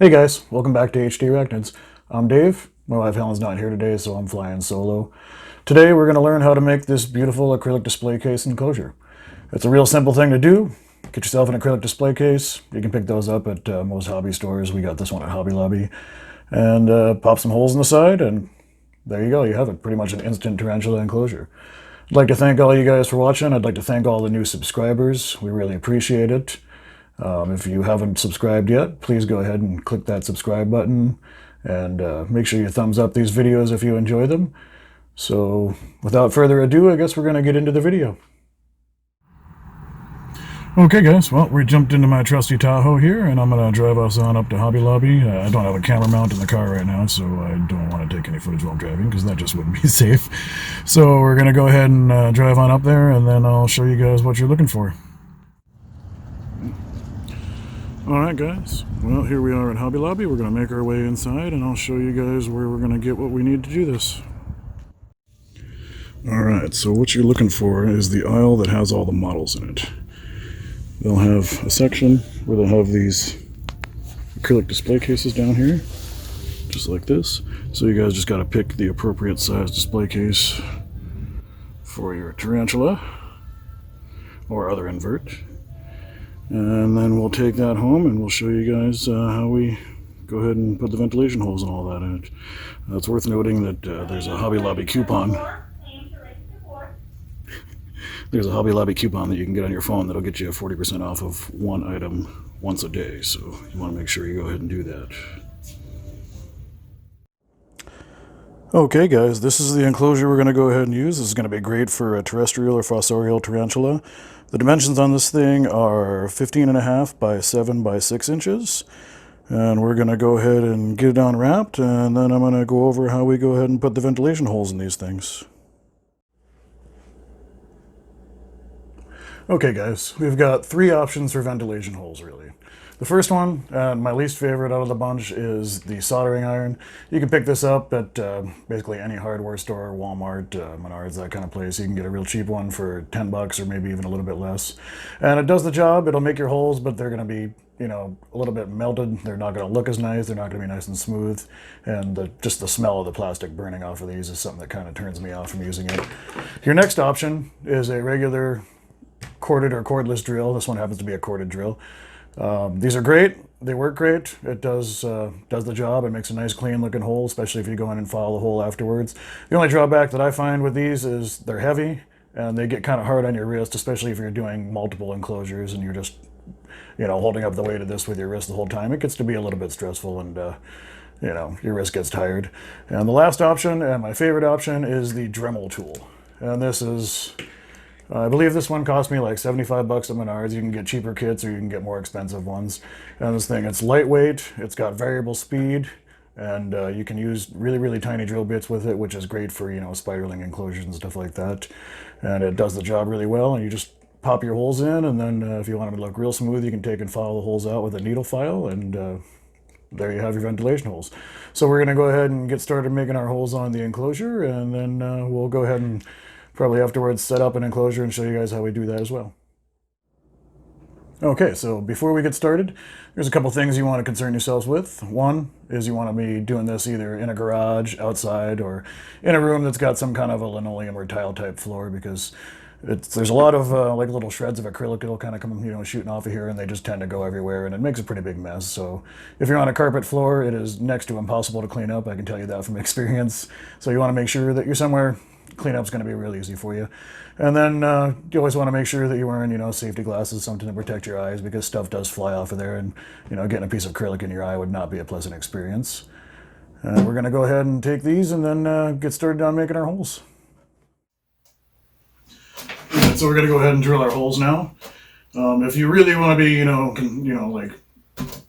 Hey guys, welcome back to HD Arachnids. I'm Dave. My wife Helen's not here today, so I'm flying solo. Today we're going to learn how to make this beautiful acrylic display case enclosure. It's a real simple thing to do. Get yourself an acrylic display case. You can pick those up at most hobby stores. We got this one at Hobby Lobby. And pop some holes in the side, and there you go. You have it. Pretty much an instant tarantula enclosure. I'd like to thank all you guys for watching. I'd like to thank all the new subscribers. We really appreciate it. If you haven't subscribed yet, please go ahead and click that subscribe button and make sure you thumbs up these videos if you enjoy them. So without further ado, I guess we're going to get into the video. Okay guys, well, we jumped into my trusty Tahoe here, and I'm going to drive us on up to Hobby Lobby. I don't have a camera mount in the car right now, so I don't want to take any footage while I'm driving, because that just wouldn't be safe. So we're going to go ahead and drive on up there, and then I'll show you guys what you're looking for. Alright guys, well here we are at Hobby Lobby. We're going to make our way inside and I'll show you guys where we're going to get what we need to do this. Alright, so what you're looking for is the aisle that has all the models in it. They'll have a section where they'll have these acrylic display cases down here, just like this. So you guys just got to pick the appropriate size display case for your tarantula or other invert. And then we'll take that home and we'll show you guys how we go ahead and put the ventilation holes and all that in it. It's worth noting that there's a Hobby Lobby coupon. There's a Hobby Lobby coupon that you can get on your phone that'll get you 40% off of one item once a day. So you want to make sure you go ahead and do that. Okay guys, this is the enclosure we're going to go ahead and use. This is going to be great for a terrestrial or fossorial tarantula. The dimensions on this thing are 15.5 by 7 by 6 inches. And we're going to go ahead and get it unwrapped, and then I'm going to go over how we go ahead and put the ventilation holes in these things. Okay guys, we've got three options for ventilation holes really. The first one, and my least favorite out of the bunch, is the soldering iron. You can pick this up at basically any hardware store, Walmart, Menards, that kind of place. You can get a real cheap one for 10 bucks or maybe even a little bit less. And it does the job. It'll make your holes, but they're going to be, you know, a little bit melted. They're not going to look as nice. They're not going to be nice and smooth. And just the smell of the plastic burning off of these is something that kind of turns me off from using it. Your next option is a regular corded or cordless drill. This one happens to be a corded drill. These are great. They work great. It does the job. It makes a nice clean looking hole, especially if you go in and file the hole afterwards. The only drawback that I find with these is they're heavy and they get kind of hard on your wrist, especially if you're doing multiple enclosures and you're just, you know, holding up the weight of this with your wrist the whole time. It gets to be a little bit stressful and, you know, your wrist gets tired. And the last option, and my favorite option, is the Dremel tool. And this is... I believe this one cost me like 75 bucks at Menards. You can get cheaper kits or you can get more expensive ones. And this thing, it's lightweight, it's got variable speed, and you can use really, really tiny drill bits with it, which is great for, you know, spiraling enclosures and stuff like that. And it does the job really well, and you just pop your holes in, and then if you want them to look real smooth, you can take and file the holes out with a needle file, and there you have your ventilation holes. So we're going to go ahead and get started making our holes on the enclosure, and then we'll go ahead and probably afterwards set up an enclosure and show you guys how we do that as well. Okay, so before we get started, there's a couple things you want to concern yourselves with. One is you want to be doing this either in a garage, outside, or in a room that's got some kind of a linoleum or tile type floor, because there's a lot of like little shreds of acrylic that'll kind of come, you know, shooting off of here, and they just tend to go everywhere, and it makes a pretty big mess. So if you're on a carpet floor, it is next to impossible to clean up. I can tell you that from experience. So you want to make sure that you're somewhere cleanup's going to be real easy for you. And then you always want to make sure that you're wearing, you know, safety glasses, something to protect your eyes, because stuff does fly off of there, and, you know, getting a piece of acrylic in your eye would not be a pleasant experience. We're going to go ahead and take these and then get started on making our holes. Right, so we're going to go ahead and drill our holes now. If you really want to be, you know, like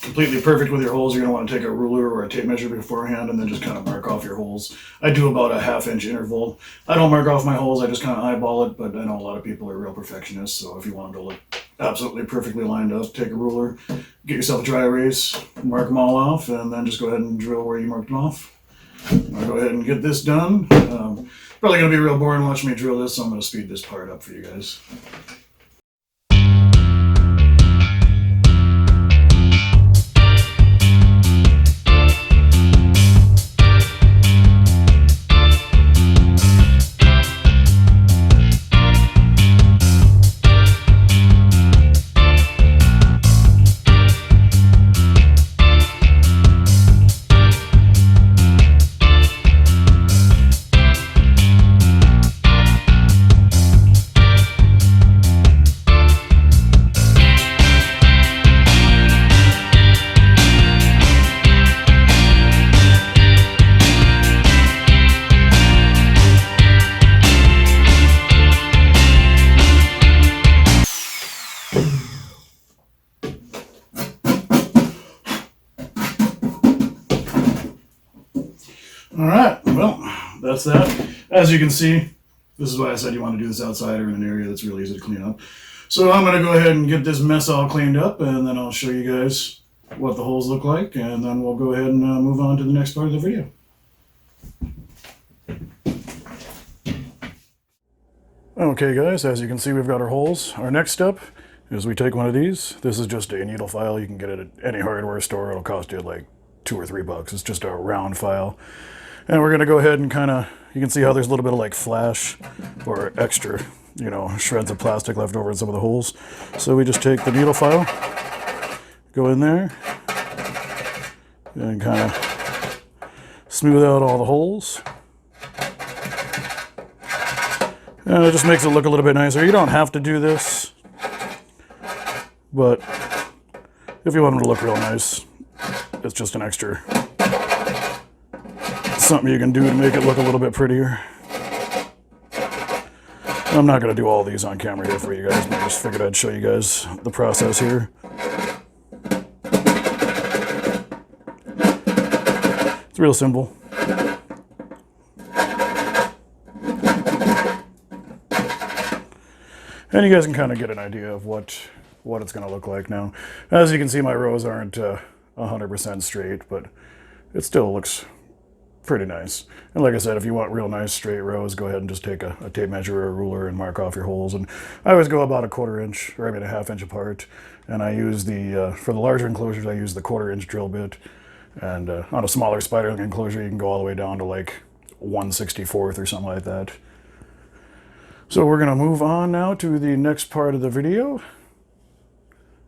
completely perfect with your holes, you're going to want to take a ruler or a tape measure beforehand and then just kind of mark off your holes. I do about a ½ inch interval. I don't mark off my holes, I just kind of eyeball it, but I know a lot of people are real perfectionists, so if you want them to look absolutely perfectly lined up, take a ruler, get yourself a dry erase, mark them all off, and then just go ahead and drill where you marked them off. I'll go ahead and get this done. Probably going to be real boring watching me drill this, so I'm going to speed this part up for you guys. Alright, well, that's that. As you can see, this is why I said you want to do this outside or in an area that's really easy to clean up. So I'm going to go ahead and get this mess all cleaned up, and then I'll show you guys what the holes look like, and then we'll go ahead and move on to the next part of the video. Okay guys, as you can see, we've got our holes. Our next step is we take one of these. This is just a needle file. You can get it at any hardware store. It'll cost you like $2 or $3. It's just a round file. And we're going to go ahead and kind of, you can see how there's a little bit of like flash or extra, you know, shreds of plastic left over in some of the holes. So we just take the needle file, go in there, and kind of smooth out all the holes. And it just makes it look a little bit nicer. You don't have to do this, but if you want them to look real nice, it's just an extra something you can do to make it look a little bit prettier. I'm not going to do all these on camera here for you guys, but I just figured I'd show you guys the process here. It's real simple. And you guys can kind of get an idea of what it's going to look like now. As you can see, my rows aren't 100% straight, but it still looks pretty nice. And like I said, if you want real nice straight rows, go ahead and just take a tape measure or a ruler and mark off your holes. And I always go about a 1/4 inch, or I mean a 1/2 inch apart. And I use the, for the larger enclosures, I use the 1/4 inch drill bit. And on a smaller spider enclosure, you can go all the way down to like 1/64 or something like that. So we're going to move on now to the next part of the video.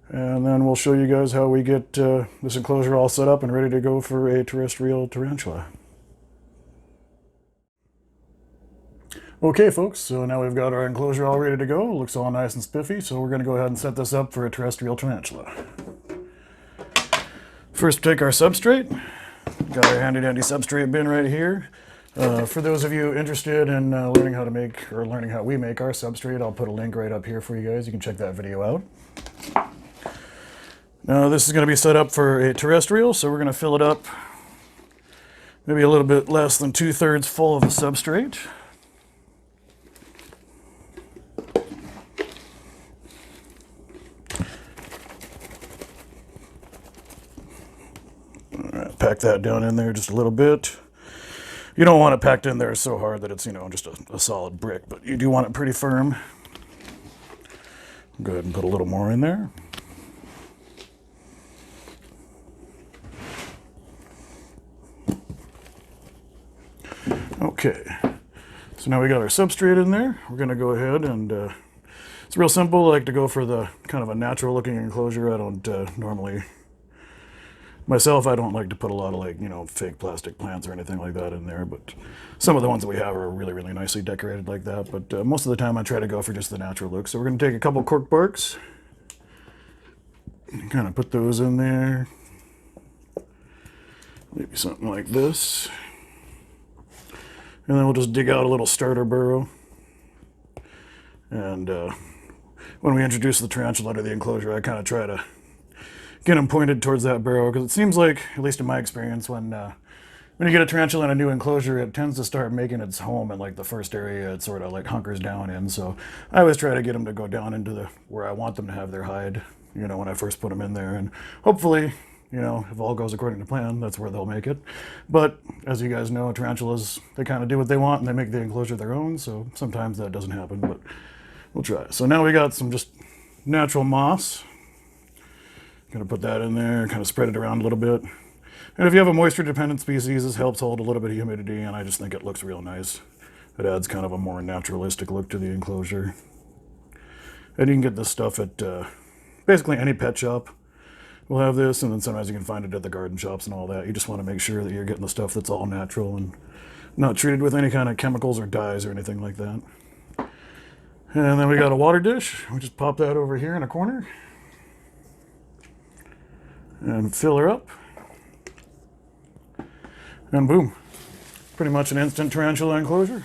And then we'll show you guys how we get this enclosure all set up and ready to go for a terrestrial tarantula. Okay folks, so now we've got our enclosure all ready to go. It looks all nice and spiffy, so we're going to go ahead and set this up for a terrestrial tarantula. First, take our substrate. Got our handy dandy substrate bin right here. For those of you interested in learning how to make, or learning how we make our substrate, I'll put a link right up here for you guys. You can check that video out. Now this is going to be set up for a terrestrial, so we're going to fill it up maybe a little bit less than 2/3 full of the substrate. Alright, pack that down in there just a little bit. You don't want it packed in there so hard that it's, you know, just a solid brick, but you do want it pretty firm. Go ahead and put a little more in there. Okay, so now we got our substrate in there. We're going to go ahead and, it's real simple. I like to go for the kind of a natural looking enclosure. I don't normally, myself, I don't like to put a lot of like, you know, fake plastic plants or anything like that in there, but some of the ones that we have are really, really nicely decorated like that. But most of the time I try to go for just the natural look. So we're going to take a couple cork barks and kind of put those in there. Maybe something like this. And then we'll just dig out a little starter burrow. And when we introduce the tarantula to the enclosure, I kind of try to get them pointed towards that burrow, because it seems like, at least in my experience, when you get a tarantula in a new enclosure, it tends to start making its home in like the first area it sort of like hunkers down in. So I always try to get them to go down into where I want them to have their hide, you know, when I first put them in there. And hopefully, you know, if all goes according to plan, that's where they'll make it. But as you guys know, tarantulas, they kind of do what they want and they make the enclosure their own. So sometimes that doesn't happen, but we'll try. So now we got some just natural moss. Gonna put that in there, kind of spread it around a little bit. And if you have a moisture dependent species, this helps hold a little bit of humidity, and I just think it looks real nice. It adds kind of a more naturalistic look to the enclosure. And you can get this stuff at basically any pet shop. We'll have this, and then sometimes you can find it at the garden shops and all that. You just want to make sure that you're getting the stuff that's all natural and not treated with any kind of chemicals or dyes or anything like that. And then we got a water dish. We just pop that over here in a corner. And fill her up. And boom. Pretty much an instant tarantula enclosure.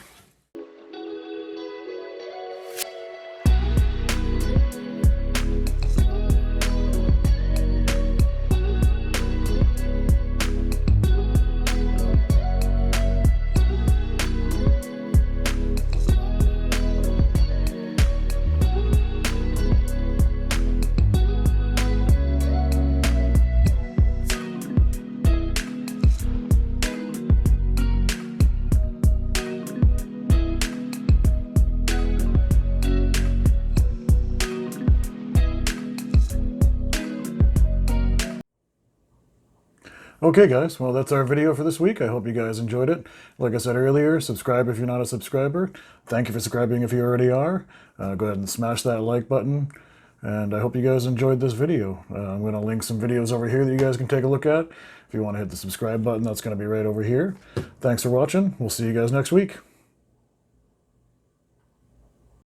Okay, guys, well, that's our video for this week. I hope you guys enjoyed it. Like I said earlier, subscribe if you're not a subscriber. Thank you for subscribing if you already are. Go ahead and smash that like button. And I hope you guys enjoyed this video. I'm going to link some videos over here that you guys can take a look at. If you want to hit the subscribe button, that's going to be right over here. Thanks for watching. We'll see you guys next week.